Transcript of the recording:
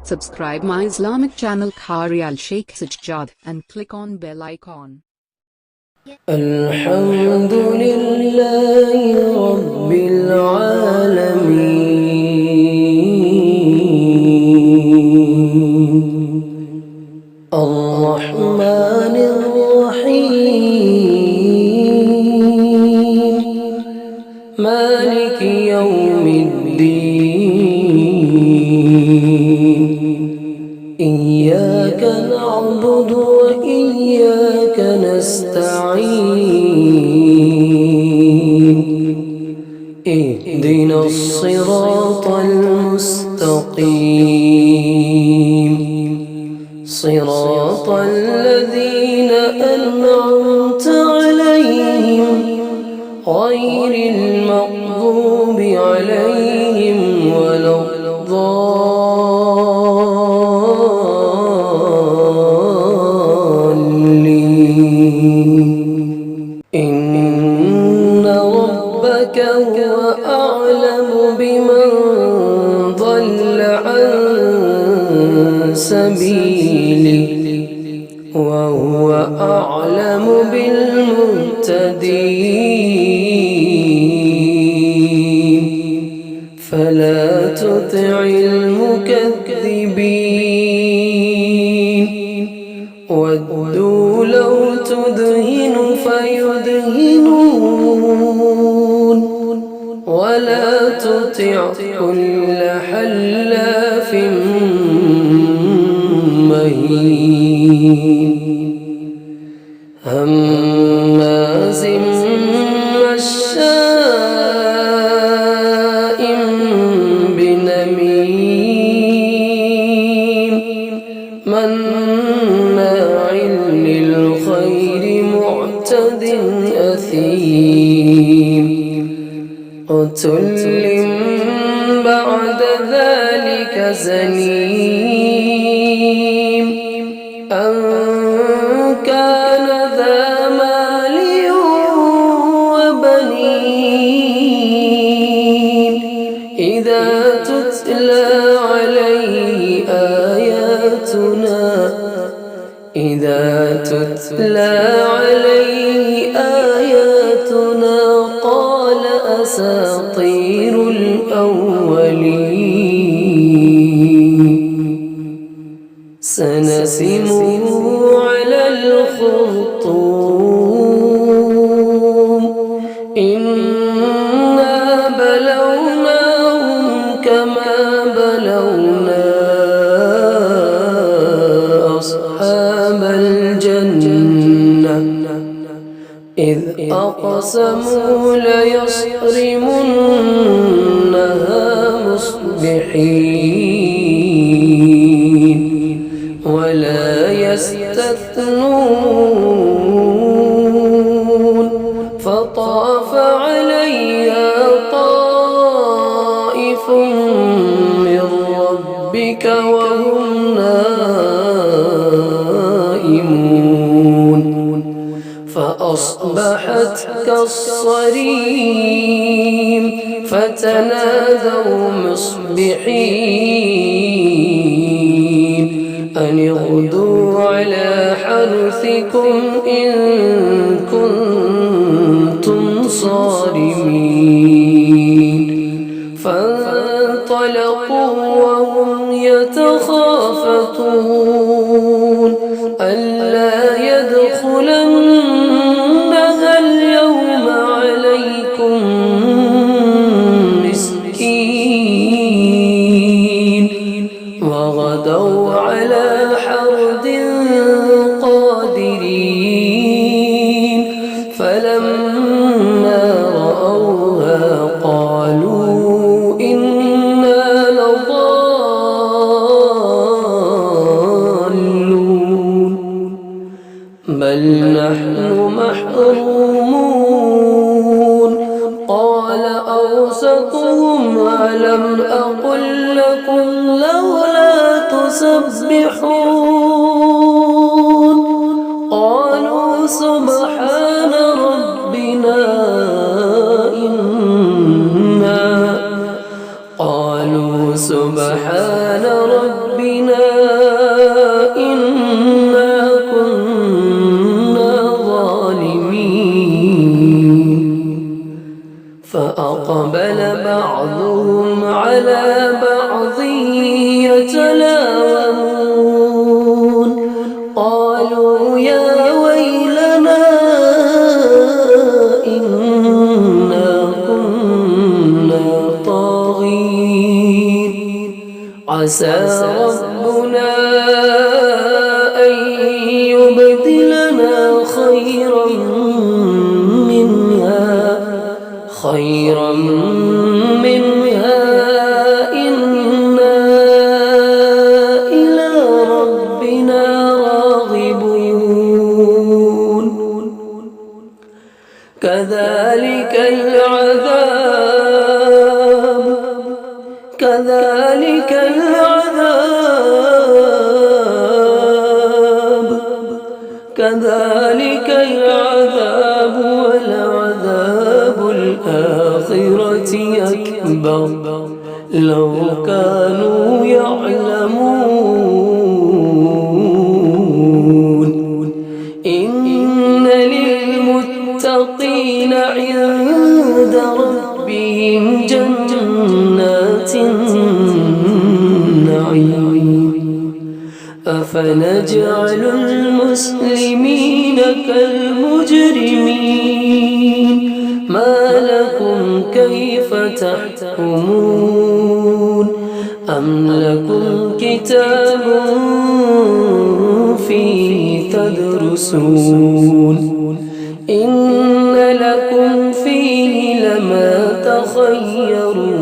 Subscribe my Islamic channel Qari Al Sheikh Sajjad and click on bell icon. الحمد لله رب العالمين الرحمن الرحيم مالك يوم الدين إياك نعبد وإياك نستعين اهدنا الصراط المستقيم صراط الذين أنعمت عليهم غير المغضوب عليهم ولا إن ربك هو أعلم بمن ضل عن سبيله وهو أعلم بالمهتدين فلا تطع المكذبين ودوا لو تدهن فيدهنون ولا تطع كل حلاف مهين هماز مشاء بنميم مناع للخير معتد أثيم عتل بعد ذلك زنيم أن كان ذا مال وبنين إذا تتلى عليه آياتنا قال أساطير الأولين سنسمه على الخرطوم إنا بلوناهم كما بلونا أصحاب الجنة إذ أقسموا ليصرمنها مصبحين ولا يستثنون فطاف عليها طائف من ربك وهم نائمون فأصبحت كالصريم فتنادوا مصبحين أن اغدوا على حرثكم إن كنتم صارمين فانطلقوا وهم يتخافتون ألا يدخلنها اليوم عليكم مسكين وغدوا على حرد قادرين فلما رأوها قالوا إنا لضالون بل نحن محرومون قال أوسطهم ألم أقل لكم لولا تسبحون قالوا سبحان ربنا إنا قالوا سبحان سبحان ربنا إنا كنا ظالمين فأقبل بعضهم على بعض يتلاومون قالوا يا ويلنا إنا كنا طاغين عسى ربنا أن يبدلنا خيرا منها إنا إلى ربنا راغبون كذلك العذاب ولعذاب الآخرة أكبر لو كانوا يعلمون إن للمتقين عند ربهم جنات النعيم أفنجعل المسلمين كالمجرمين ما لكم كيف تحكمون أم لكم كتاب فيه تدرسون إن لكم فيه لما تخيرون